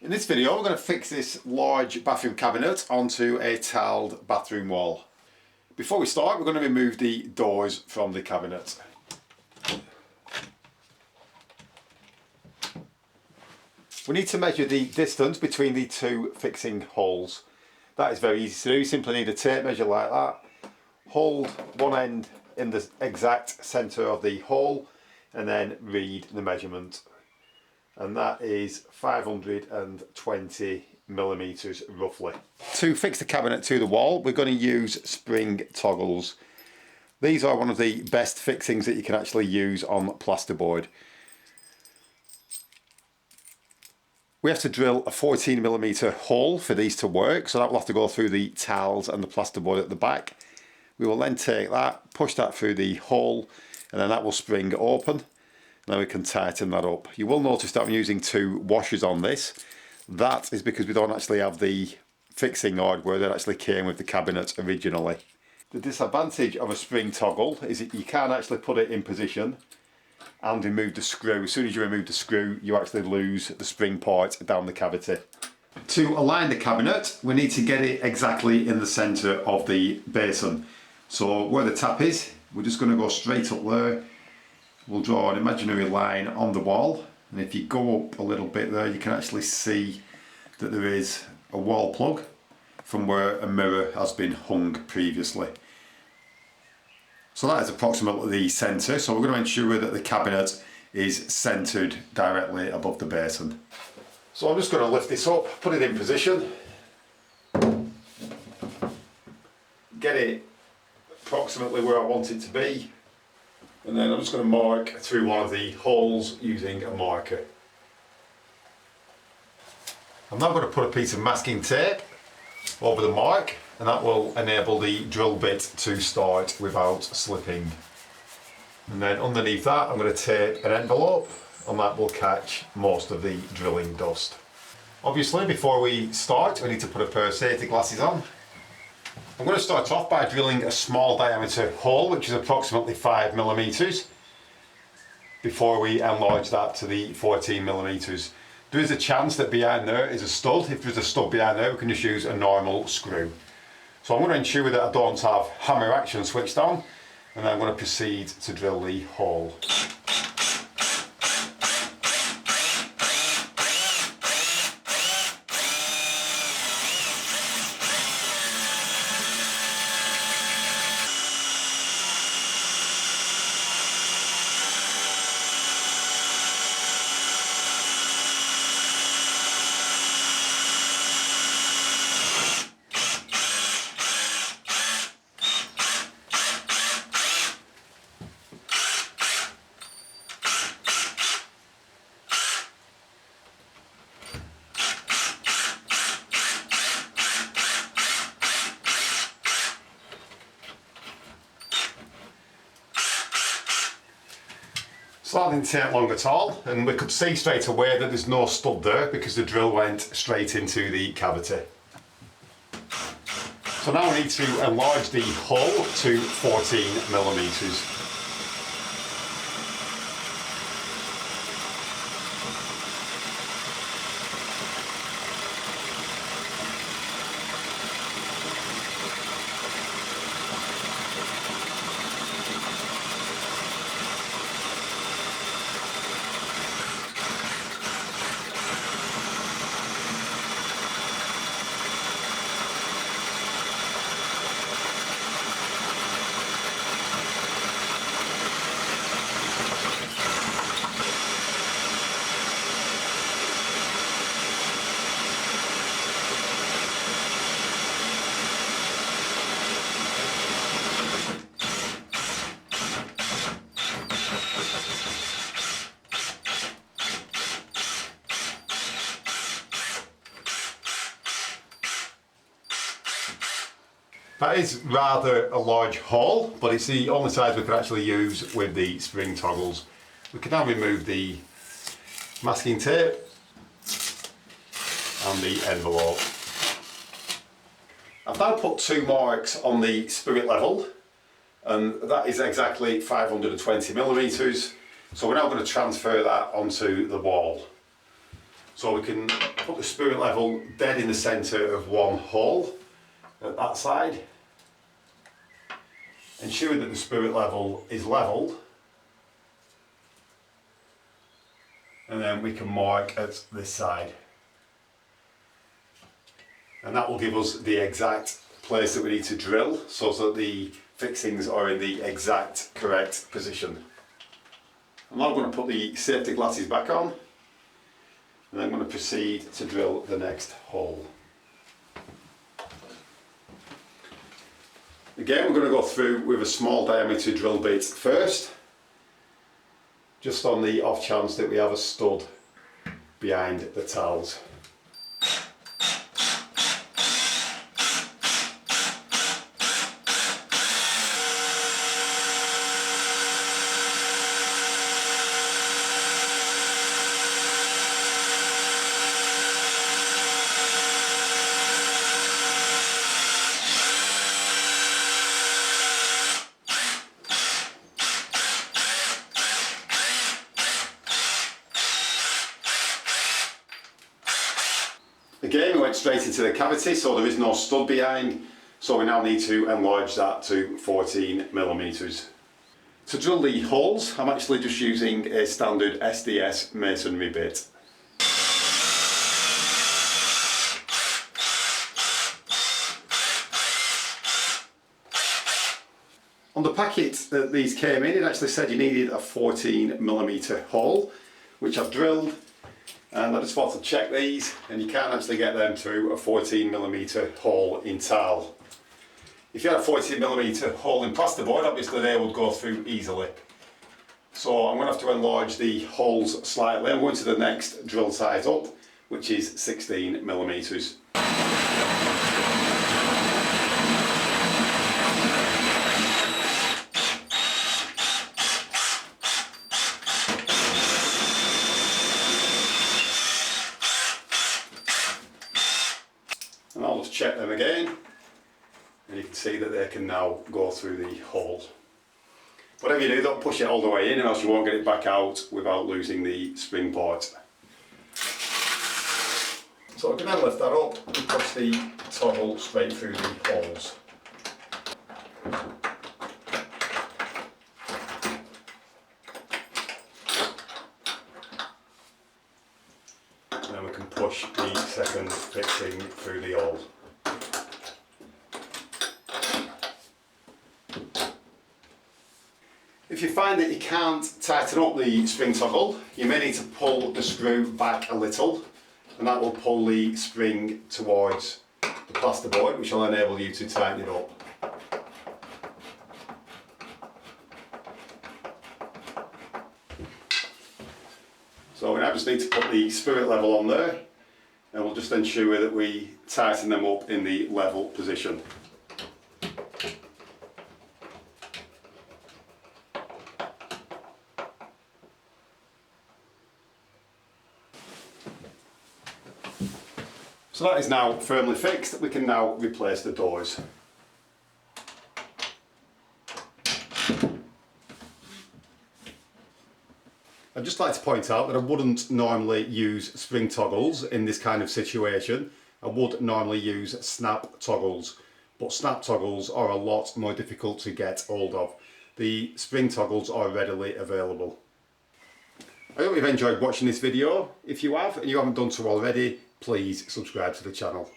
In this video we're going to fix this large bathroom cabinet onto a tiled bathroom wall. Before we start, we're going to remove the doors from the cabinet. We need to measure the distance between the two fixing holes. That is very easy to do. You simply need a tape measure like that. Hold one end in the exact centre of the hole and then read the measurement. And that is 520 millimetres roughly. To fix the cabinet to the wall, we're going to use spring toggles. These are one of the best fixings that you can actually use on plasterboard. We have to drill a 14 millimetre hole for these to work, so that will have to go through the tiles and the plasterboard at the back. We will then take that, push that through the hole, and then that will spring open. Now we can tighten that up. You will notice that I'm using two washers on this. That is because we don't actually have the fixing hardware that actually came with the cabinet originally. The disadvantage of a spring toggle is that you can't actually put it in position and remove the screw. As soon as you remove the screw, you actually lose the spring part down the cavity. To align the cabinet, we need to get it exactly in the centre of the basin. So where the tap is, we're just going to go straight up there. We'll draw an imaginary line on the wall, and if you go up a little bit there, you can actually see that there is a wall plug from where a mirror has been hung previously. So that is approximately the centre, so we're going to ensure that the cabinet is centred directly above the basin. So I'm just going to lift this up, put it in position, get it approximately where I want it to be, and then I'm just going to mark through one of the holes using a marker. I'm now going to put a piece of masking tape over the mark, and that will enable the drill bit to start without slipping. And then underneath that I'm going to tape an envelope, and that will catch most of the drilling dust. Obviously, before we start, we need to put a pair of safety glasses on. I'm going to start off by drilling a small diameter hole, which is approximately 5 millimetres, before we enlarge that to the 14 millimetres. There is a chance that behind there is a stud. If there's a stud behind there, we can just use a normal screw. So I'm going to ensure that I don't have hammer action switched on, and then I'm going to proceed to drill the hole. So that didn't take long at all, and we could see straight away that there's no stud there because the drill went straight into the cavity. So now we need to enlarge the hole to 14 millimetres. That is rather a large hole, but it's the only size we can actually use with the spring toggles. We can now remove the masking tape and the envelope. I've now put two marks on the spirit level, and that is exactly 520 millimeters. So we're now going to transfer that onto the wall. So we can put the spirit level dead in the centre of one hole at that side. Ensure that the spirit level is level. And then we can mark at this side. And that will give us the exact place that we need to drill so that the fixings are in the exact correct position. I'm now going to put the safety glasses back on and I'm going to proceed to drill the next hole. Again, we're going to go through with a small diameter drill bit first, just on the off chance that we have a stud behind the tiles. Again, we went straight into the cavity, so there is no stud behind, so we now need to enlarge that to 14mm. To drill the holes, I'm actually just using a standard SDS masonry bit. On the packet that these came in, it actually said you needed a 14mm hole, which I've drilled. And I just thought to check these, and you can't actually get them through a 14mm hole in tile. If you had a 14mm hole in plasterboard, obviously they would go through easily. So I'm going to have to enlarge the holes slightly. I'm going to the next drill size up, which is 16mm. And I'll just check them again, and you can see that they can now go through the hole. Whatever you do, don't push it all the way in, or else you won't get it back out without losing the spring part. So I can then lift that up and push the toggle straight through the holes. And then we can push the second fixing through the hole. If you find that you can't tighten up the spring toggle, you may need to pull the screw back a little, and that will pull the spring towards the plasterboard, which will enable you to tighten it up. So we now just need to put the spirit level on there, and we'll just ensure that we tighten them up in the level position. So that is now firmly fixed. We can now replace the doors. I'd just like to point out that I wouldn't normally use spring toggles in this kind of situation. I would normally use snap toggles, but snap toggles are a lot more difficult to get hold of. The spring toggles are readily available. I hope you've enjoyed watching this video. If you have and you haven't done so already, please subscribe to the channel.